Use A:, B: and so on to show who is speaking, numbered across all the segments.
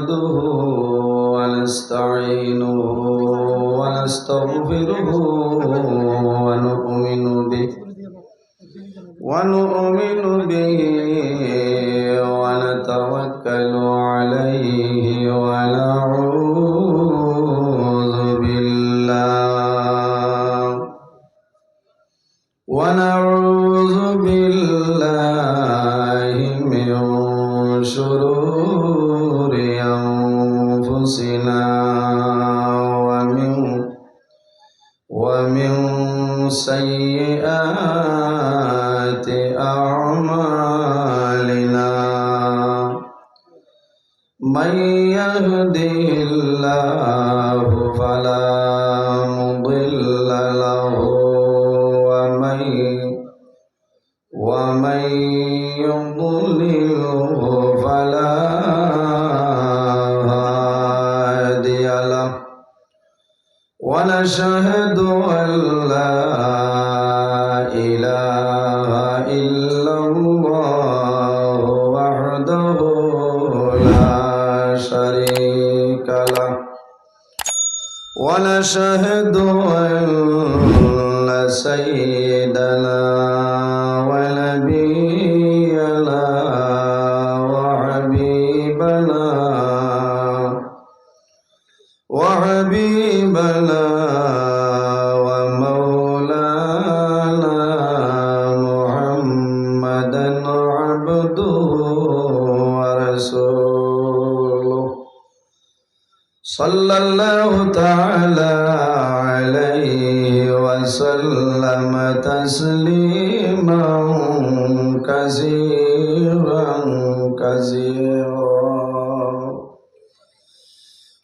A: نحمده ونستعينه ونستغفره ونؤمن به ونتوكل عليه ونعوذ بالله من شرور أنفسنا ومن سيئات أعمالنا من يهده الله فلا مضل له ومن يضلله فلا هادي له ونشهد أن لا إله إلا الله وحده لا شريك له ونشهد أن سيدنا ونبينا وحبيبنا ومولانا محمدا عبده ورسوله صلى الله تعالى عليه وسلم تسليما كثيرا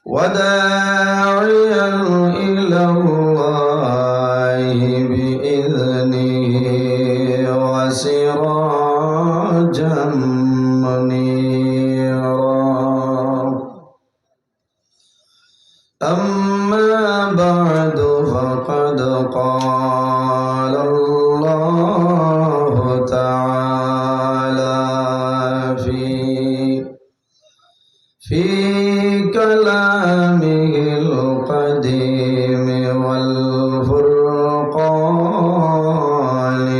A: وداعيا إلى الله بإذنه وسراجا منيرا أما بعد فقد قال الله تعالى في كلامه القديم والفرقان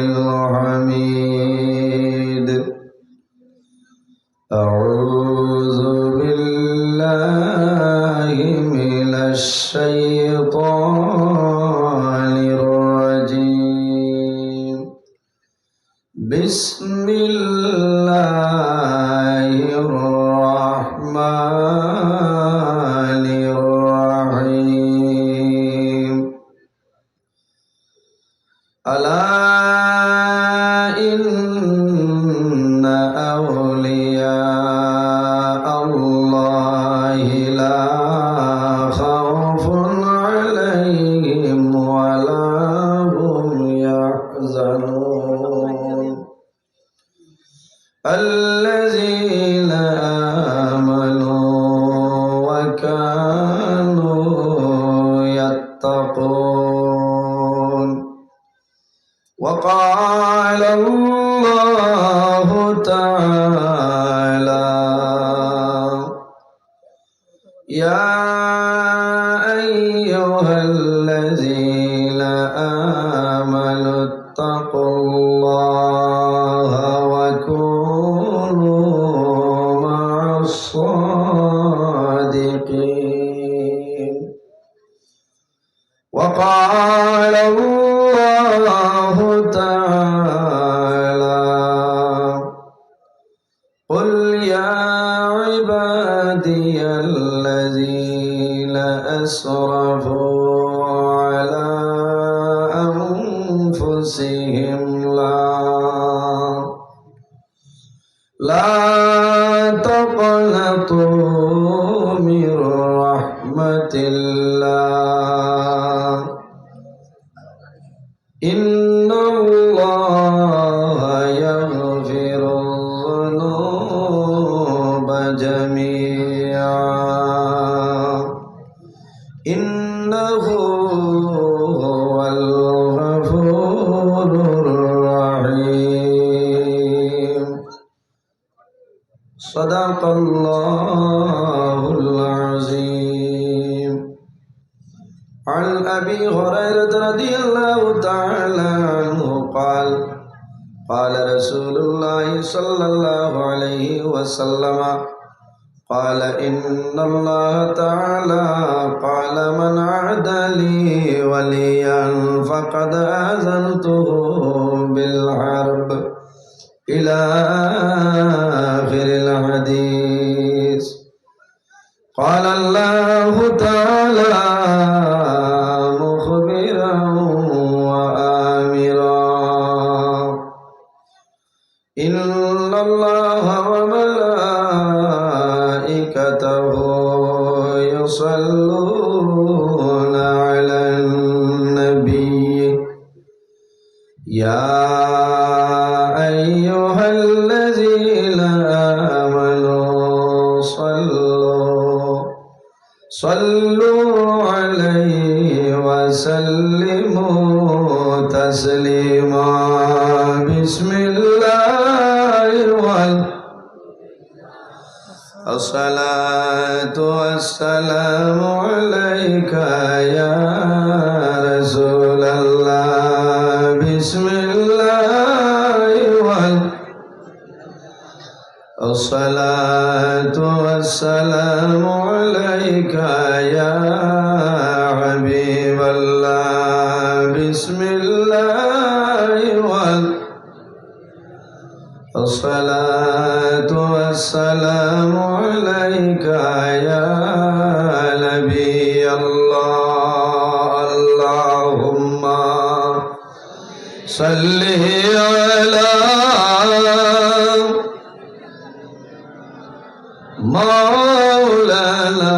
A: الحميد أعوذ بالله من الشيطان الرجيم بسم الله الرحمن الرحيم ألا إن أولياء الله لا خوف عليهم ولا هم يحزنون الذين آمنوا وكانوا يتقون وقال الله تعالى يا أيها الذين آمنوا اتقوا الله وكونوا مع الصادقين وقال الله تعالى قل يا عبادي الذين أسرفوا على أنفسهم لا تقنطوا من رحمة الله إن الله يغفر الذنوب جميعا إنه هو الغفور الرحيم صدق الله العظيم. عن أبي هريرة رضي الله تعالى عنه قال قال رسول الله صلى الله عليه وسلم قال إن الله تعالى قال من عادى لي وليا فقد آذنته بالحرب إلى آخر الحديث. قال الله تعالى مخبرا وآمرا إن الله وملائكته يصلون على النبي يا أيها الذين آمنوا صلوا عليه وسلموا تسليما. بسم الله والصلاة والسلام عليك يا رسول الله. بسم الله والصلاة والسلام عليك يا حبيب الله. بسم الله والصلاة والسلام عليك يا نبي الله. اللهم صل على مولانا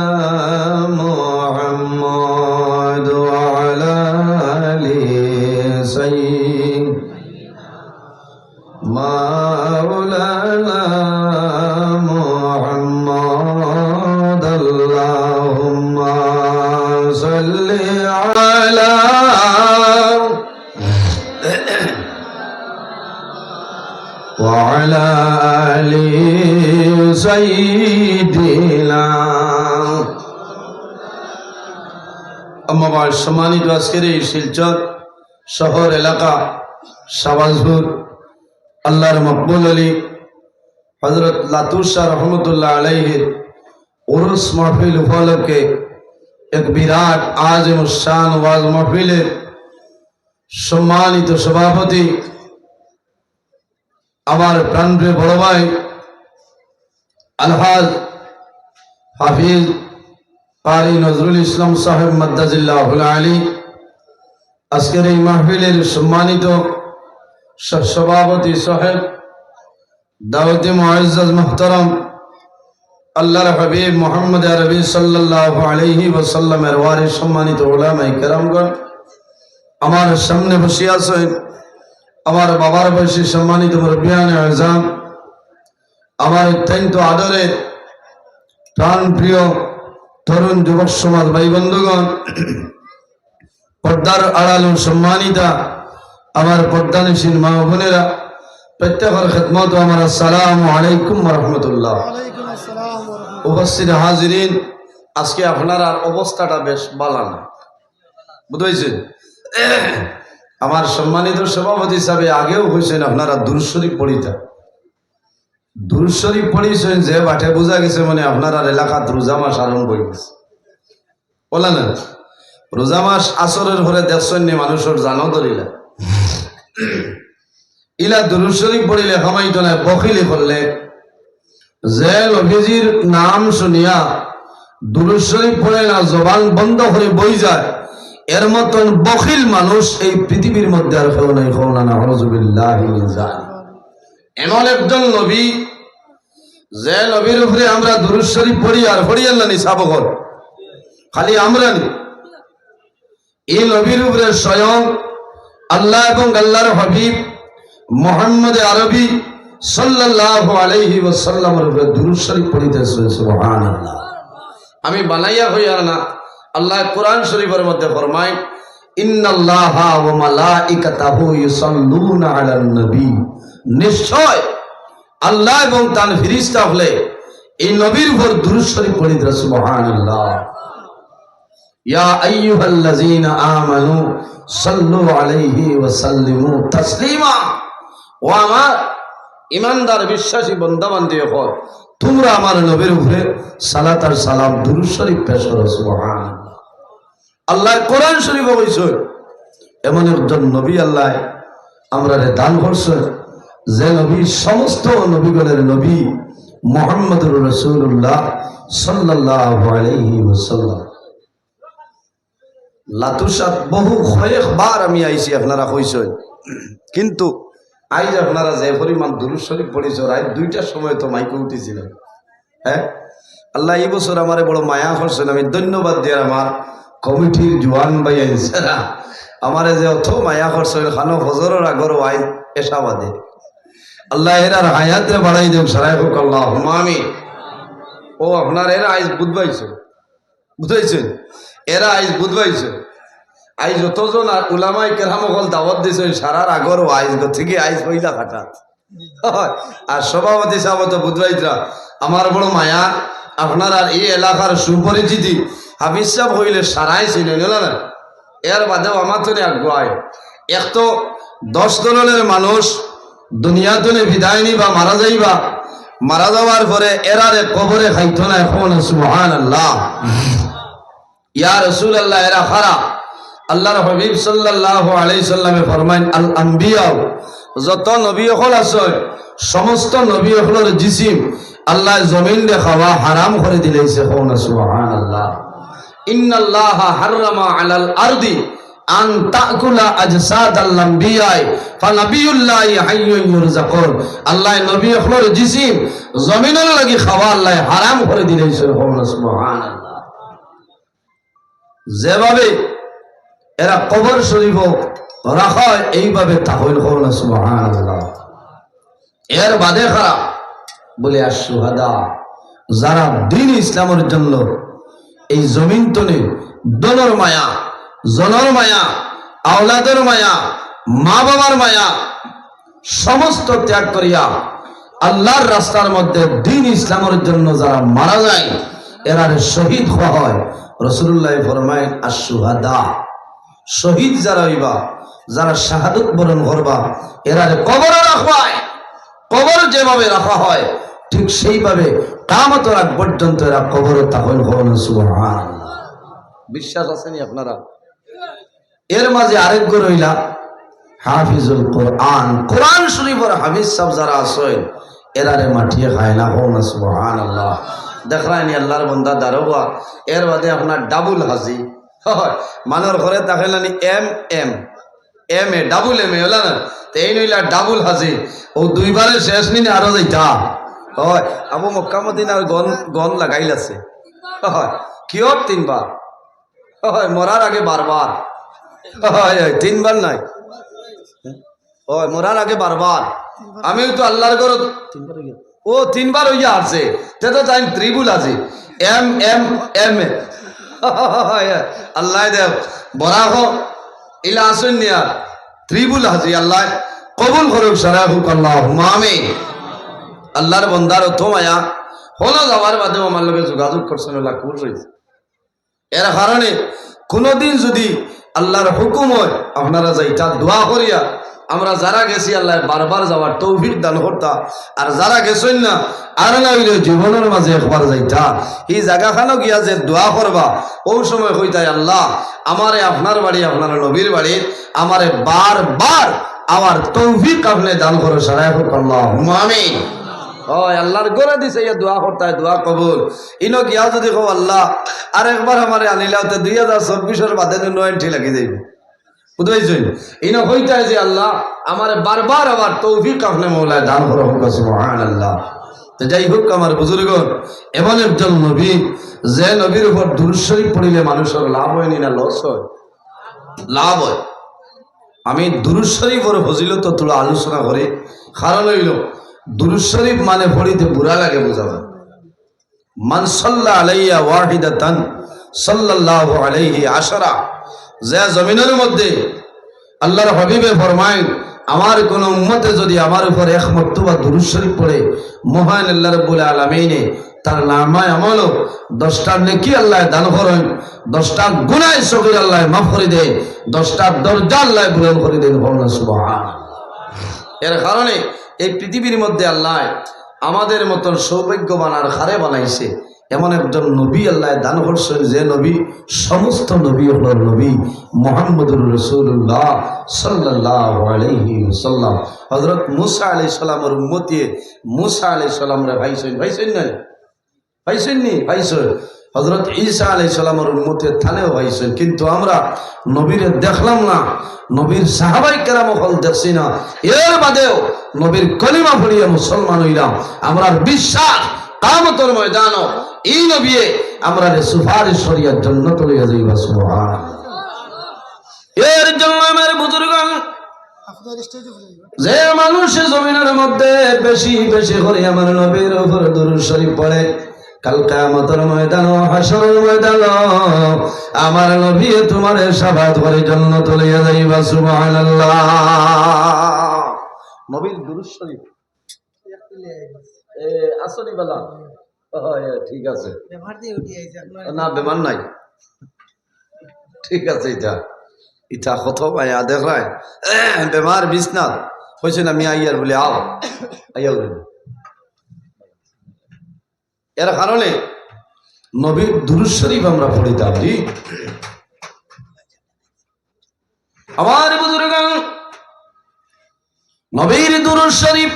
A: محمد وعلى آل سيدنا مولانا محمد. اللهم صل على وعلى آل سيدنا। أما بعد সম্মানিত আজকের এই শিলচর শহর এলাকা শাহবাজপুর আল্লাহর মকবুল আলী হযরত লাতুর শাহ রহমতুল্লাহ আলাইহির উরুস মাহফিল উপলক্ষে এক বিরাট আযম শান ওয়াজ মাহফিলের সম্মানিত সভাপতি আমার প্রাণপ্রিয় বড় ভাই আলহাজ হাফিজ কারি নজরুল ইসলাম সাহেব মাদ্দাজিল্লাহুল আলী, আজকের এই মাহফিলের সম্মানিত সভাপতি সাহেব দাওয়াতে মুআজ্জাজ মুহতারাম আল্লাহর হাবিব মুহাম্মদ আরবি সাল্লাল্লাহু আলাইহি ওয়াসাল্লামের ওয়ারিস সম্মানিত উলামায়ে কেরামগণ, আমার সামনে বসে আছেন আমার বাবার বয়সী সম্মানিত মুরব্বিয়ানে আযম, আমার অত্যন্ত আদরের প্রাণ প্রিয় তরুণ যুবক সমাজ ভাই বন্ধুগণ, পর্দার আড়াল সম্মানিতা আমার পর্দানশীল মা বোনেরা, প্রত্যেকের খেদমত আমার আসসালামু আলাইকুম ওয়া রাহমাতুল্লাহ। উপস্থিত হাজিরিন, আজকে আপনার অবস্থাটা বেশ ভালো না, বুঝাইছেন? আমার সম্মানিত সভাপতি হিসাবে আগেও হয়েছেন আপনারা দুরূদ শরীফ পড়িতা, দুরূদ শরীফ পড়িছেন যে বাটে বোঝা গেছে মানে আপনারা এলাকাত রোজা মাস আরম্ভ হয়ে গেছে, বলা না? রোজা মাস আসরের ঘরে দেখছেন মানুষের জানো ধরিলা ইলা দুরূদ শরীফ পড়িলে হামাইতো না, বখিলি করলে যে নবীজির নাম শুনিয়া দুরূদ শরীফ পড়ে না জবান বন্ধ করে বই যায়, এর মতন বখিল মানুষ এই পৃথিবীর মধ্যে আর কেউ নাই। নাউযুবিল্লাহি মিন যালিক। এমন একজন নবী যে নবীর উপরে আমরা দুরূদ শরীফ পড়ি আর পড়ি আল্লাহ নি সাবকর খালি আমরা নি, এই নবীর উপরে স্বয়ং আল্লাহ এবং আল্লাহর হাবিব মুহাম্মদ আরবি সাল্লাল্লাহু আলাইহি ওয়াসাল্লামের উপরে দুরূদ শরীফ পড়িতেছে। সুবহানাল্লাহ। আমি বানাইয়া হই আর না, আল্লাহ কোরআন শরীফের মধ্যে ফরমায় ইন্নাল্লাহা ওয়া মালাইকাতাহু ইউসাল্লুনা আলান নবী, নিশ্চয় আল্লাহ এবং তার ফেরেশতা হলে এই নবীর উপর দুরূদ শরীফ পড়ি সুবহানাল্লাহ। ইয়া আইয়ুহাল্লাযীনা আমানু সাল্লু আলাইহি ওয়া সাল্লিমু তাসলিমা। ও আমার ইমানদার বিশ্বাসী বান্দা-বান্দী হল, তোমরা আমার নবীর উপরে সালাত আর সালাম দুরূদ শরীফ পেশ করো সুবহানাল্লাহ। আল্লাহ কোরআন শরীফে কইছে এমন একজন নবী আল্লাহ আমরারে দান করছে যে নবী সমস্ত নবীগণের নবী মুহাম্মদুর রাসূলুল্লাহ সাল্লাল্লাহু আলাইহি ওয়াসাল্লাম। লাতুসাত বহু কয়েকবার আমি আইছি আপনারা কইছেন, কিন্তু আইজ আপনারা যে পরিমাণ দুরূদ শরীফ পড়িছ রাত 2টার সময় তো মাইকে উঠেছিলেন। হ্যাঁ, আল্লাহ এই বছর আমারে বড় মায়া করছেন। আমি ধন্যবাদ দিয়ে আমার কমিটির জোয়ান ভাই আইসেরা আমারে যে অত মায়া করছেন, খানো ফজরের আগর আইজ এসাবাদে আল্লাহ এরার হায়াতে বাড়াই দেব সারাই হোক আল্লাহ আমিন। ও আপনার এরা আইজ বুঝবাইছে, বুঝাইছেন, এরা আইজ বুঝবাইছে। আইজ যতজন উলামাই কেরামকল দাওয়াত দিয়েছেন সারার আগর আইজ থেকে আইজ পয়লা কাটা। আর সভাপতি সাহেব তো বুধবাইতরা আমার বড় মায়া। আপনার আর এই এলাকার সুপরিচিতি হাফিজ সাহেব হইলে সারাই ছিলেন না, এর বাদেও আমার তো আগ্রহ। এক তো 10 দলের মানুষ দুনিয়াতে বিদায় নিবা মারা যাইবা, মারা যাওয়ার পরে এরারে কবরে খাইত না। এখন সুবহানাল্লাহ ইয়া রাসূলুল্লাহ এরা খারা। আল্লাহর হাবিব সাল্লাল্লাহু আলাইহি সাল্লামে ফরমাইন আল আম্বিয়া, যত নবী হল আছে সমস্ত নবী হলের জিসিম আল্লাহ জমিন রে খাওয়া হারাম করে দিলেছে। সুবহানাল্লাহ। ইন্নাল্লাহা হাররামা আলাল আরদি আন তাকুলা আজসাদাল আম্বিয়া ফানাবিয়ুল্লাহি হাইয়ুন ইউরযাকুন। আল্লাহ নবী হলের জিসিম জমিনের লাগি খাওয়া আল্লাহ হারাম করে দিলেছে। সুবহানাল্লাহ। যেভাবে এরা কবর শরীফ রাখা হয় এইভাবে তাহলে হল সুবহানাল্লাহ। এর বাদে খারাপ বলে আশুহাদা, যারা দিন ইসলামের জন্য এই জমিন তনে দনর মায়া, জনর মায়া, আওলাদের মায়া, মা বাবার মায়া সমস্ত ত্যাগ করিয়া আল্লাহর রাস্তার মধ্যে দিন ইসলামের জন্য যারা মারা যায় এরারে শহীদ হওয়া হয়। রাসূলুল্লাহ ফরমায় আশুহাদা, শহীদ যারা হইবা, যারা শাহাদত বরণ করবা এরারে কবরে রাখা হয়। কবর যেভাবে রাখা হয় ঠিক সেইভাবে কিয়ামতের আগ পর্যন্ত এরা কবরে তাহল হন। সুবহানাল্লাহ। বিশ্বাস আছেনি আপনারা? এর মাঝে আরেক রইলা হাফিজুল কোরআন, কোরআন শরীফের হাফিজ সাহেব যারা আছেন এরারে মাটিয়ে খায় না। হন সুবহানাল্লাহ। দেখরাইনি আল্লাহর বান্দা দারোগা। এর বাদে আপনার ডাবুল হাজি মানের ঘরে তাকাইলানি M M M A double M A হল না, এই নইলা ডাবুল হাজি। ও দুইবারে শেষ নিন আরো যাইতা হয়। আবু মক্কা মদিনার গন লাগাইলাছে কিয় 3বার হয়, মরার আগে বারবার হয়, 3বার নাই হয়, মরার আগে বারবার। আমিও তো আল্লাহর ঘর 3বার হইয়া আছে, তে তো টাইম ত্রিবুল আছে এম এম এম এ। আল্লাহ দেব বরাহ ইলা আসুন নিয়া ত্রিবুল হাজি আল্লাহ কবুল করুক সারা হুক আল্লাহ আমিন। আল্লাহর বন্দার তো মায়া হলো যাওয়ার বাদে আমার লোকে যোগাযোগ করছেন খুশ হয়েছে। এর কারণে কোনোদিন যদি আল্লাহর হুকুম হয় আপনারা যাইতা দোয়া করিয়া আমরা যারা গেছি আল্লাহ বারবার যাওয়ার তৌফিক দান করতা, আর যারা গেছেন না আর না হইলে জীবনের মাঝে একবার যাইতা এই জায়গাখানো গিয়া যে দোয়া করবা ওই সময় কইতাই আল্লাহ আমারে আপনার বাড়ি আপনার নবীর বাড়ি আমারে বারবার আমার তৌফিক আপনি দান করো সারা হোক আল্লাহ আমিন। হয় আল্লাহর গোড়া দিছে ইয়া দোয়া করতে হয়, দোয়া কবুল। ইনো গিয়া যদি কো আল্লাহ আর একবার আমারে আনিলাতে 2024 বাদে 90 লাগি যাইব বুঝাইছেন। ইনো হইতায় যে আল্লাহ আমার বারবার আবার তৌফিক আপনি মৌলায় দান করো সুবহানাল্লাহ। তো যাই হোক আমার বুজুর্গণ, এমন একজন নবী যে নবীর উপর দুরূদ শরীফ পড়িলে মানুষের লাভ হয় না লস হয়? লাভ হয়। আমি দুরূদ শরীফের ফজিলত তুলা আলোচনা করি, কারণ হইল দুরূদ শরীফ মানে পড়িতে বুড়া লাগে বুঝাবে। মান সাল্লা আলাইয়া ওয়াহিদাতান সাল্লাল্লাহু আলাইহি আশরা, যে জমিনের মধ্যে আল্লাহর হাবিবে ফরমায় আমার কোন উম্মতে যদি আমার উপর এক মর্তবা দুরূদ শরীফ পড়ে, মহান আল্লাহ রাব্বুল আলামিনে তার নামায় আমল 10টা নেকি আল্লাহ দান করেন, 10টা গুনাহ সগীর আল্লাহ মাফ করে দেয়, 10টা দরজা আল্লাহ বুলন্দ করে দেন। সুবহানাল্লাহ। এর কারণে এই পৃথিবীর মধ্যে আল্লাহ আমাদের মতন সৌভাগ্যবান আর খারে বানাইছে এমন একজন নবী আল্লাহ দান করছেন, যে নবী সমস্ত নবী হল নবী মুহাম্মদুর রাসূলুল্লাহ সাল্লাল্লাহু আলাইহি ওয়াসাল্লাম। হযরত মূসা আলাইহিস সালামের উম্মতি মূসা আলাইহিস সালামরে ভাইছেন না ভাইছেন নি ভাইছেন। হযরত ঈসা আলাইহিস সালামের উম্মতি থানেও ভাইছেন, কিন্তু আমরা নবীরে দেখলাম না, নবীর সাহাবাই কেরাম হল দেখছি না। এর বাদেও নবীর কলিমা পড়িয়া মুসলমান হইলাম। আমরা বিশ্বাস কিয়ামতের ময়দানও এই নবী আমরা সুপারিশ করিয়া জান্নাত লইয়া যাইবা। সুবহানাল্লাহ। এর জন্য আমার বুজুর্গগণ, যে মানুষ জমিনের মধ্যে বেশি বেশি করে আমার নবীর উপর দুরূদ শরীফ পড়ে, কাল কিয়ামতের ময়দান ও হাসরের ময়দান আমার নবী তোমারে শাফাআত করে জান্নাত লইয়া যাইবা। সুবহানাল্লাহ। নবীর দুরূদ শরীফ আসনি বালা ঠিক আছে না, বেমান নাই, ঠিক আছে। ইটা কত ভাইয়া দেখায় বেমার বিছনাথ হয়েছে না, আমি আইয়ার বলে আও আইয়া। এর কারণে নবীর দুরূদ শরীফ আমরা পড়িতাম। জি আমার বুজুর্গগণ, নবীর দুরূদ শরীফ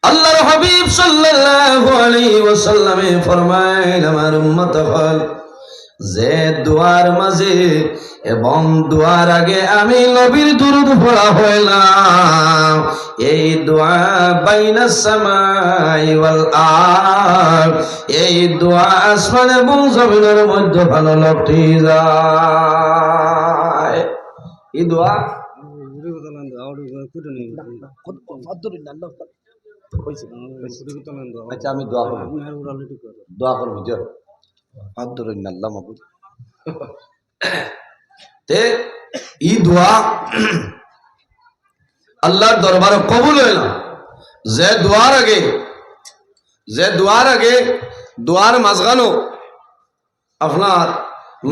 A: আল্লাহর হাবিব সাল্লাল্লাহু আলাইহি ওয়াসাল্লামে ফরমায়, আমার উম্মত হল যে দুয়ার মাঝে এবং দুয়ার আগে আমি নবীর দুরূদ পড়া হয় না, এই দোয়া বাইনাস সামাই ওয়াল আরদ, এই দোয়া আসমান এবং জমিনের মধ্যে ভালো লপটি যায়। এই দোয়া আচ্ছা আমি দোয়া করবো, দোয়া করবো এই দোয়া আল্লাহর দরবারে কবুল হয় না। যে দোয়ার আগে দোয়ার মাঝখানো আপনার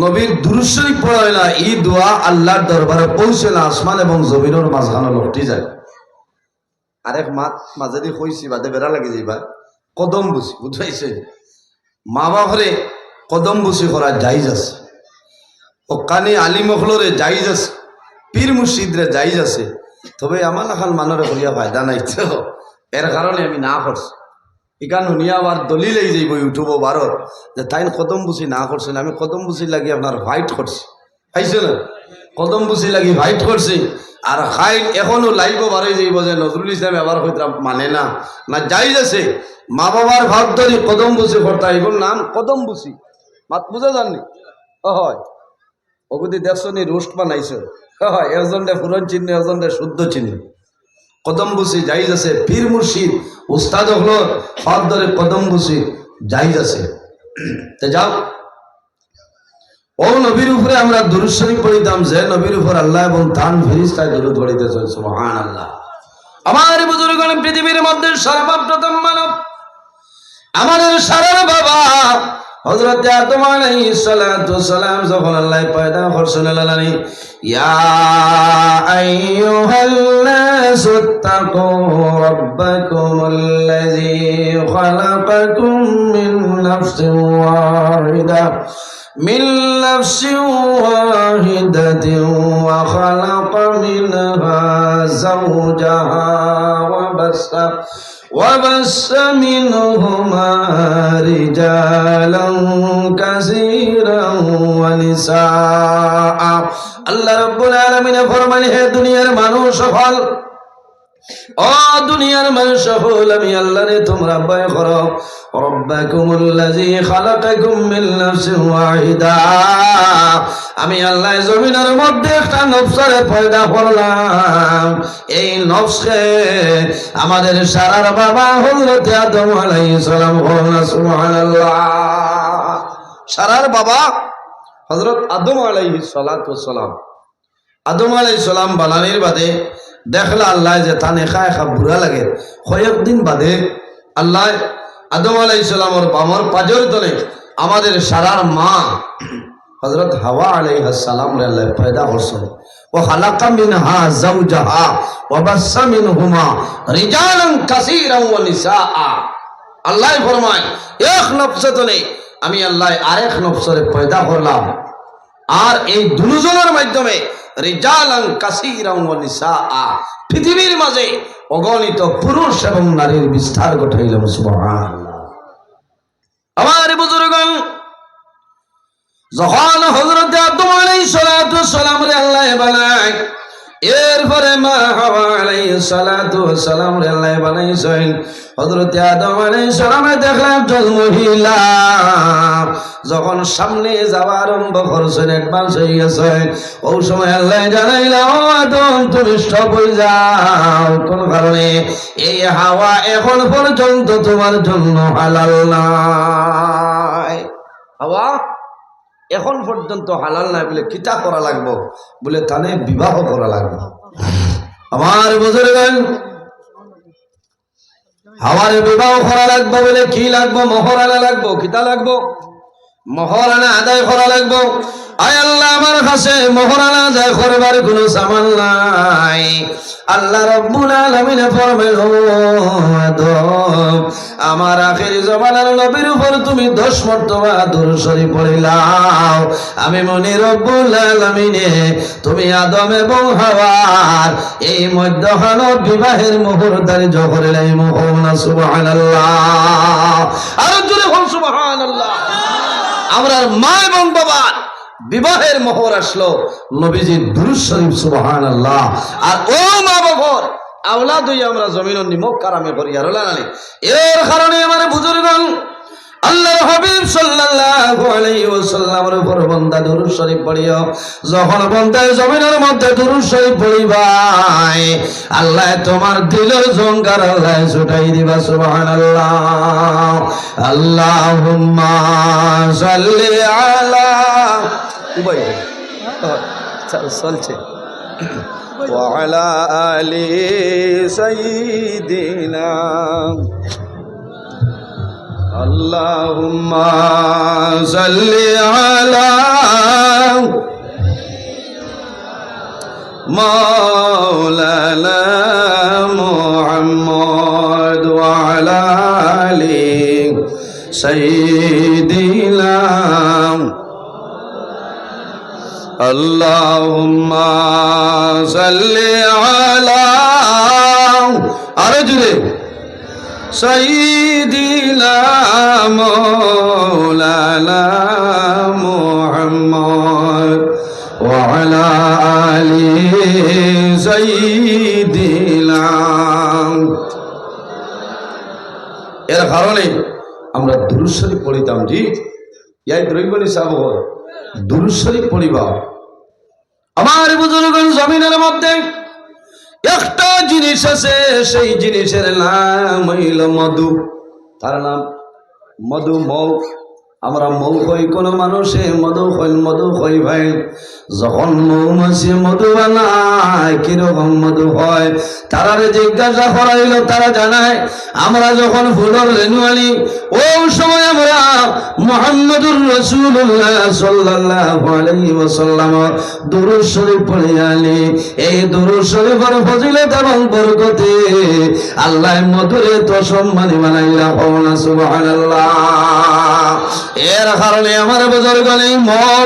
A: নবীর দুরূদ শরীফ পড়া হয় না, এই দোয়া আল্লাহর দরবারে পৌঁছে না, আসমান এবং জমিনের মাঝখানো লপটি যায়। আরেক মাঝে দিয়ে কইছি বাদে বেড়া লাগে যাইবা কদম বুঝি বুঝাইছে, মা বাপরে কদম বুঝি করা জায়েজ আছে, ও কানে আলিমখলরে জায়েজ আছে, পীর মুর্শিদরে জায়েজ আছে, তবে আমার এখন মানরে করিয়া ফায়দা নাই তো, এর কারণে আমি না করছি। ইকান শুনিয়া আবার দলিলেই যাইব ইউটিউব ভারত যে তাই কদম বুঝি না করছেন, আমি কদম বুঝি লাগি আপনার ফাইট করছি, পাইছে না, কদম বুঝি লাগি ফাইট করছি। আর খাইল এখনো লাইভ বাড়াই যাইব যে নজরুল ইসলাম এবার হয়তো মানে না না জায়েজ আছে, মা বাবার ভাব ধরি কদম বুঝি করতা, এগুলোর নাম কদম বুঝি, মাত বুঝা জাননি হয় ওগুদি দেখছো নি রোস্ট বানাইছে, হয় একজনটা পুরন চিহ্ন একজনটা শুদ্ধ চিহ্ন, কদম বুঝি জায়েজ আছে। পীর মুর্শিদ উস্তাদ হলো ভাব ধরে কদম বুঝি জায়েজ আছে। তো যাও, ও নবীর উপরে আমরা দুরূদ শরীফ পড়িতাম, যে নবীর উপর আল্লাহ এবং তার ফেরেশতায় দুরূদ পড়িতেছেন। সুবহানাল্লাহ। আমার বুজুর্গগণ, পৃথিবীর মধ্যে সর্বপ্রথম মানব আমাদের সারার বাবা হযরত আদম আলাইহিস সালাতু সালাম যখন আল্লাহ পয়দা করছেন, আল্লাহনি ইয়া আইয়ুহাল্লাযু তাকু রাব্বাকুমুল্লাযী খালাকাকুম মিন নাফসিন ওয়াহিদা من نفس واحدة وخلق منها زوجها وبث منهما رجالا كثيرا ونساء। আল্লাহ রাব্বুল আলামিন ফরমান, হে দুনিয়ার মানুষ সকল, ও দুনিয়ার মানুষ সকল, আমি আল্লাহরে তোমরা ভয় করো। রব্বাকুমুল্লাযী খালাকাকুম মিন নাফসিন ওয়াহিদা, আমি আল্লাহ জমিনের মধ্যে একটা নফসরে পয়দা করলাম, এই নফসকে আমাদের সারার বাবা হযরত আদম আলাইহিস সালাম। সুবহানাল্লাহ। সারার বাবা হযরত আদম আলাইহিস সালাতু সালাম। আদম আলাইহিস সালাম বানানির বাদে দেখলা আল্লাহ যে তানে খায় খা বুড়া লাগে কয়েকদিন বাদে আল্লাহ আদম আলাইহিস সালামের বামর পাজর তলে আমাদের সারার মা হযরত হাওয়া আলাইহিস সালাম রে আল্লাহ পয়দা করছেন ও খালাকা মিনহা যাওজাহা ওয়া বাসসা মিনহুমা রিজালান কাসীরান ওয়া নিসাআ। আল্লাহ ফরমায় এক নফস তলে আমি আল্লাহ আরেক নফসরে পয়দা করলাম আর এই দুজনের মাধ্যমে রিজালান কাসীরান ওয়া নিসাআ পৃথিবীর মাঝে অগণিত পুরুষ এবং নারীর বিস্তার ঘটাইলাম। সুবহানাল্লাহ। আমার বুজুর্গগণ যখন হযরত আদম আলাইহিস সালাতু সালাম রে আল্লাহ বানায় এরপরে মা হাওয়া আলাইহিস সালাতু সালাম রে আল্লাহ বানাইছেন হযরত আদম আলাইহিস সালামে দেখলাম একজন মহিলা যখন সামনে যাওয়া আরম্ভ করছেন অ্যাডভান্স হয়ে গেছে ওই সময় আল্লাহ জানাইলা ও আদম তুমি স্টপ হয়ে যাও কোন কারণে এই হাওয়া এখন পর্যন্ত তোমার জন্য হালাল নাই। হাওয়া এখন পর্যন্ত হালাল নাই বলে কিতা করা লাগবো বলে তানে বিবাহ করা লাগবে। আমার বুজুর্গগণ হাওয়ার বিবাহ করা লাগবে বলে কি লাগবো মোহরানা লাগবো কিতা লাগবো মোহরানা আদায় করা লাগবো। আয় আল্লাহ আমার কাছে মোহরানা আদায় করবার কোনো সামান নাই। আল্লাহ রাব্বুল আলামিন ফরমায় ও আদম আমার আখির জামানার নবীর উপর তুমি 10 মর্তবা দুরূদ শরীফ পড়িলাও আমি মনি রব্বুল আলামিনে তুমি আদম এবং হাওয়ার এই মধ্যখান বিবাহের মুহূর্তের জহরেলাই মোহনা। সুবহানাল্লাহ। আর জোরে বল সুবহানাল্লাহ। আমরা মা এবং বাবার বিবাহের মোহর আসলো নবীজির দুরূদ শরীফ। সুবহানাল্লাহ। আর ও মা বাবার আওলাদ হই আমরা জমিনের নিমক কারামে করি আর লানানি এর কারণে আমার বুজুর্গগণ আল্লাহর হাবিব সাল্লাল্লাহু আলাইহি ওয়াসাল্লামের উপর বান্দা দুরূদ শরীফ পড়িও যখন বান্দা জমিনের মধ্যে দুরূদ শরীফ পড়িবাই আল্লাহ তোমার দিলের জঙ্কার আল্লাহ ছুটাই দিবা। সুবহানাল্লাহ। আল্লাহুম্মা সাল্লি আলা উবাই চলছে ওয়া আলা আলি সাইয়্যিদিনা আল্লাহুম্মা সাল্লি আলা মাওলানা মুহাম্মদ ওয়া আলা আলি সাইয়্যিদিনা আল্লাহুম্মা সাল্লি আলা আরে জুড়ে সাইয়্যিদিনা মাওলানা মুহাম্মদ ওয়া আলা আলি সাইয়্যিদিনা। এর কারণে আমরা দুরূদ শরীফ পড়িতাম জি ইয়াই দ্রৈবনি সাহেব দুরূদ শরীফ পড়িবা। আমার বুজুর্গগণ জমিনের মধ্যে একটা জিনিস আছে সেই জিনিসের নাম হইল মধু। তার নাম মধু মৌ। আমরা মৌ হই কোন মানুষে মধু হই ভাই যখন মৌমাছি মধু বানায় কিরকম মধু হয় তারারে জিজ্ঞাসা করাইল তারা জানায় আমরা যখন ফুলের রেণু আনি ওই সময় আমরা মুহাম্মদুর রাসূলুল্লাহ সাল্লাল্লাহু আলাইহি ওয়াসাল্লাম দুরূদ শরীফ পড়ে আনি। এই দুরূদ শরীফের ফজিলত এবং বরকতে আল্লাহ মধুরে তো সম্মানী বানাইলা। সুবহানাল্লাহ। এর কারণে আমার বুজুর্গগণ এই মৌ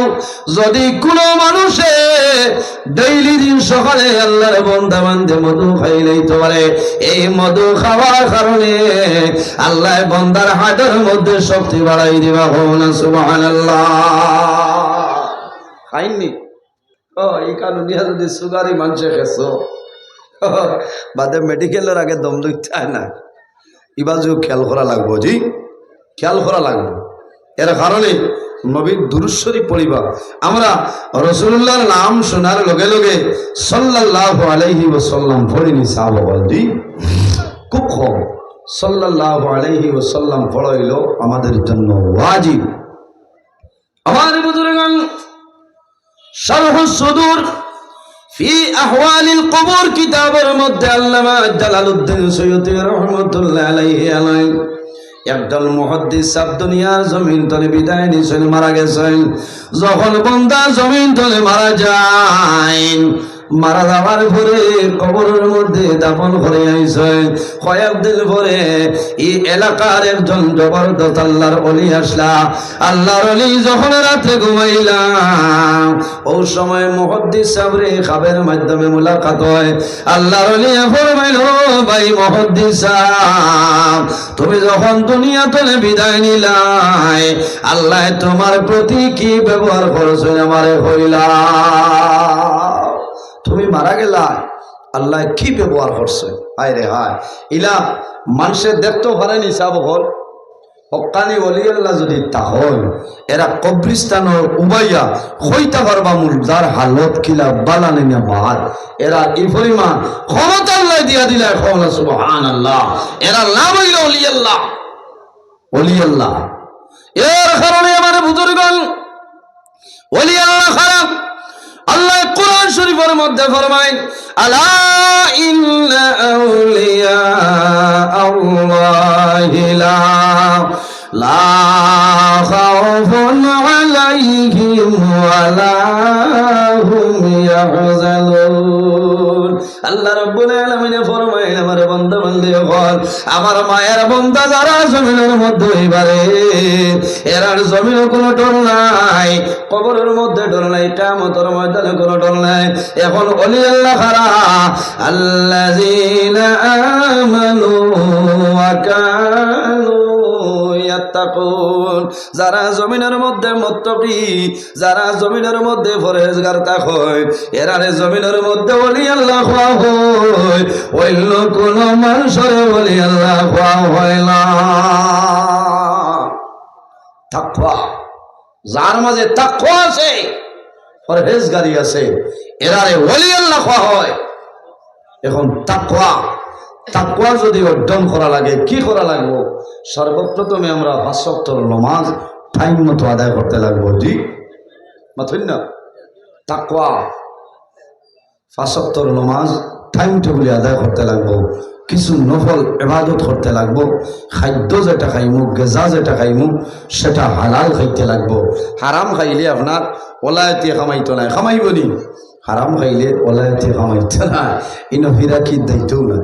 A: যদি কোনো মানুষে ডেইলি দিন সকালে আল্লাহর বান্দা বান্দে মধু খাইলেইতে পারে এই মধু খাওয়ার কারণে আল্লাহ বান্দার হাতের মধ্যে শক্তি বাড়াই দিবা। সুবহানাল্লাহ। খাইনি ও এই কারণে যদি সুগারি মানুষে খেছো বাদে মেডিকেলের আগে দম লইতে না ইবাজু খেয়াল করা লাগবো জি খেয়াল করা লাগবে। এর কারণে নবীর দুরূদ শরীফ পড়িবা। আমরা রাসূলুল্লাহর নাম শোনার লগে লগে সাল্লাল্লাহু আলাইহি ওয়াসাল্লাম পড়িনি সাহাবা জি খুব কম। সাল্লাল্লাহু আলাইহি ওয়াসাল্লাম পড়াইল আমাদের জন্য ওয়াজিব। আমার বুজুর্গগণ শারহুস সুদূর ফি আহওয়ালিল কবর কিতাবের মধ্যে আল্লামা জালালউদ্দিন সৈয়দী রাহমাতুল্লাহ আলাইহি একদল মুহাদ্দিস সাব দুনিয়ার জমিন তলে বিদায় নিয়েছেন, মারা গেছেন। যখন বান্দা জমিন তলে মারা যায়, মারা যাওয়ার পরে কবরের মধ্যে দাফন করে আইছে। কয়েকদিন পরে এই এলাকার একজন জবরদস্ত আল্লাহর ওলি আসলা। আল্লাহর ওলি যখন রাতে ঘুমাইলাম, ওই সময় মুহাদ্দিস সাহেবরে খাবের মাধ্যমে মুলাকাত হয়। আল্লাহর ওলি ফরমাইল, ভাই মুহাদ্দিস সাহেব, তুমি যখন দুনিয়া তলে বিদায় নিলাই, আল্লাহ তোমার প্রতি কি ব্যবহার করেছে আমারে হইলা? তুমি মারা গেলা, আল্লাহ কি ব্যবহার করছে? হায় রে হায়, ইলা মানুষের দেখতেও পারেনি সাব হল হক্কানি ওলি আল্লাহ যদি তাহল এরা কবরিস্তান উবাইয়া হইতে পারবা মূল যার হালত কিলা বালানি না বাদ। এরা এই পরিমাণ ক্ষমতা আল্লাহ দিয়া দিলা, ক্ষমতা সুবহানাল্লাহ। এরা নাম হইল ওলি আল্লাহ, ওলি আল্লাহ। এর কারণে আমার বুজুর্গণ ওলি আল্লাহ খারাপ। আল্লাহ কোরআন শরীফের মধ্যে ফরমায়, আলা ইন্না আউলিয়া আল্লাহি লা খাউফুন আলাইহিম ওয়া লা হুম ইয়াহজানুন। আল্লাহ রাব্বুল আলামিন ফরমায়, আমার বান্দা বান্দিগণ, আমার মায়ের বান্দা যারা জমিনের মধ্যে এবারে এরার জমিনে কোনো ডর নাই, কবরের মধ্যে ডর নাই, কিয়ামতের ময়দানে কোনো ডর নাই। এখন ওলি আল্লাহ খারা আল্লাযীনা আমানু ওয়া কানু ইয়াত্তাকুন, যারা জমিনের মধ্যে মুত্তাকি, যারা জমিনের মধ্যে পরহেজগার থাকে, এরারে জমিনের মধ্যে ওলি আল্লাহ হওয়া হয়। অন্য কোন মানুষের ওলি আল্লাহ হওয়া হয় না। তাকওয়া, যার মাঝে তাকওয়া আছে, পরহেজগারি আছে, এরারে ওলি আল্লাহ হওয়া হয়। এখন তাকওয়া, তাকওয়া যদি অর্জন করা লাগে, কি করা লাগবে? সর্বপ্রথমে আমরা ৫ ওয়াক্তের নামাজ টাইম মতো আদায় করতে লাগবো। জি মাথুন না, তাকওয়া ৫ ওয়াক্তের নামাজ টাইম টেবিলে আদায় করতে লাগবো। কিছু নফল ইবাদত করতে লাগবো। খাদ্য যেটা খাইমু, গেজা যেটা খাইমু, সেটা হালাল খাইতে লাগবো। হারাম খাইলে আপনার ওলায়তি কামাইতো নাই, খামাইব নি? হারাম খাইলে ওলায়তি কামাইতো না, ইনো ফিরাকি দায়িত্বও না।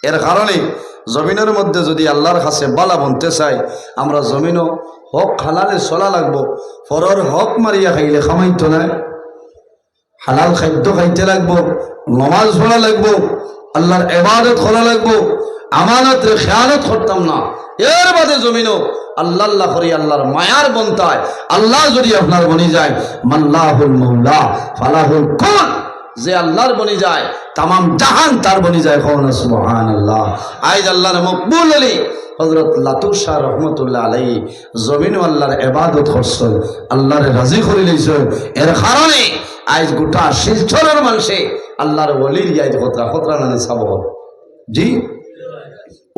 A: এর কারণে জমিনের মধ্যে যদি আল্লাহর কাছে বালা বনতে চাই, আমরা জমিনও হক হালালে চলা লাগবো। পরর হক মারিয়া খাইলে খামাইতো না, হালাল খাদ্য খাইতে লাগবো, নমাজ পড়া লাগবো, আল্লাহর ইবাদত করা লাগবো, আমানত রে খেয়ানত করতাম না। এর বাদে জমিনও আল্লাহ আল্লাহ করি, আল্লাহর মায়ার বন্তায় আল্লাহ যদি আপনার বনি যায়, মাল্লাহুল মাওলা ফালাহুল কুন, যে আল্লাহর বনি যায় তামাম জাহান তার বনি যায়। সুবহানাল্লাহ। আজ আল্লাহর মকবুল আলী হযরত লাতুর শাহ রহমতুল্লাহ আলাইহি জমিন আল্লাহর ইবাদত করছেন, আল্লাহর রাজি করে লইছেন। এর কারণে আজ গোটা শিলচরের মানুষে আল্লাহর ওলির ইয়াদ খতরা খতরা নানি সাব। জি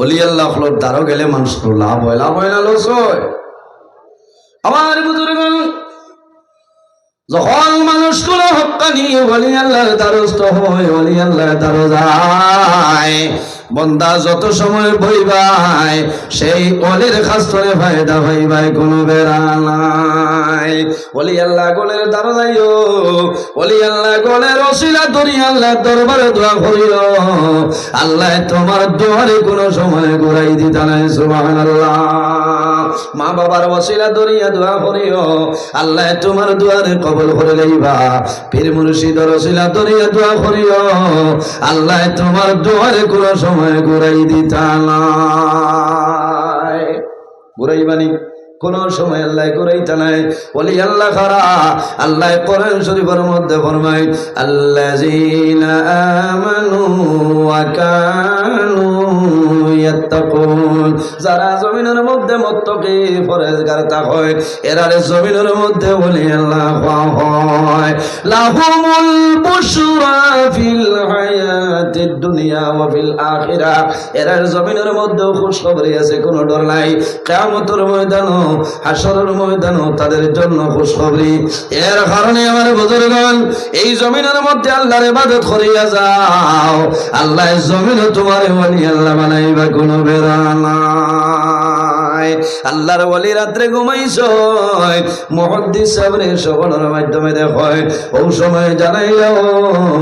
A: ওলি আল্লাহ হলোর দ্বারও গেলে মানুষ লাভ হয়, লাভ হয় না লস হয়? আমার বুজুর্গণ, যখন মানুষগুলো হক্কানি ওলি আল্লাহর দ্বারস্থ হয়, ওলি আল্লাহর দ্বারে যায়, বন্দা যত সময় বইবাই সেই ওলির খাস্তরে ফায়দা পাইবাই, কোনো বেড়া নাই। ওলি আল্লাহ গোলের দ্বারা যাইও, ওলি আল্লাহ গোলের ওসিলা ধরি আল্লাহ দরবারে দোয়া করিও, আল্লাহ তোমার দোয়ারে কোনো সময় ঘুরাই দিতা নাই। সুবহানাল্লাহ। মা বাবার ওসিলা ধরিয়া দোয়া করিও, আল্লাহ তোমার দুয়ারে কবুল করে লইবা। পীর মুর্শিদের ওসিলা ধরিয়া দোয়া করিও, আল্লাহ তোমার দুয়ারে কোনো সময় ঘুরাই দিতা নাই। ঘুরাইবানি কোন সময় আল্লাহ ঘুরাইতা নাই। ওলি আল্লাহ খারা আল্লাহ কোরআন শরীফের মধ্যে ফরমায়, আল্লাযীনা আমানু ওয়া কানু ইয়াত্তাকুন, যারা জমিনের মধ্যে মুত্তাকি পরহেজগার থাকে, এরারে জমিনের মধ্যে ওলি আল্লাহ হয়। লাহুমুল বুশরা ফিল হায়াতিদ দুনিয়া ওয়া ফিল আখিরাহ, এরার জমিনের মধ্যে খুশখবরি আছে, কোনো ডর নাই। কিয়ামতের ময়দানে হাসরের ময়দানও তাদের জন্য খুশখবরি। এর কারণে আমার বুজুর্গগণ, এই জমিনের মধ্যে আল্লাহর ইবাদত করিয়া যাও, আল্লাহ জমিনে তোমার ওলি আল্লাহ বানাইবা কোনো বেড়া নাই। আল্লাহর ওলি রাত্রে ঘুমাইছ, মুহাদ্দিস সাহেবের সকলের মাধ্যমে দেখো, ও সময় জানাইও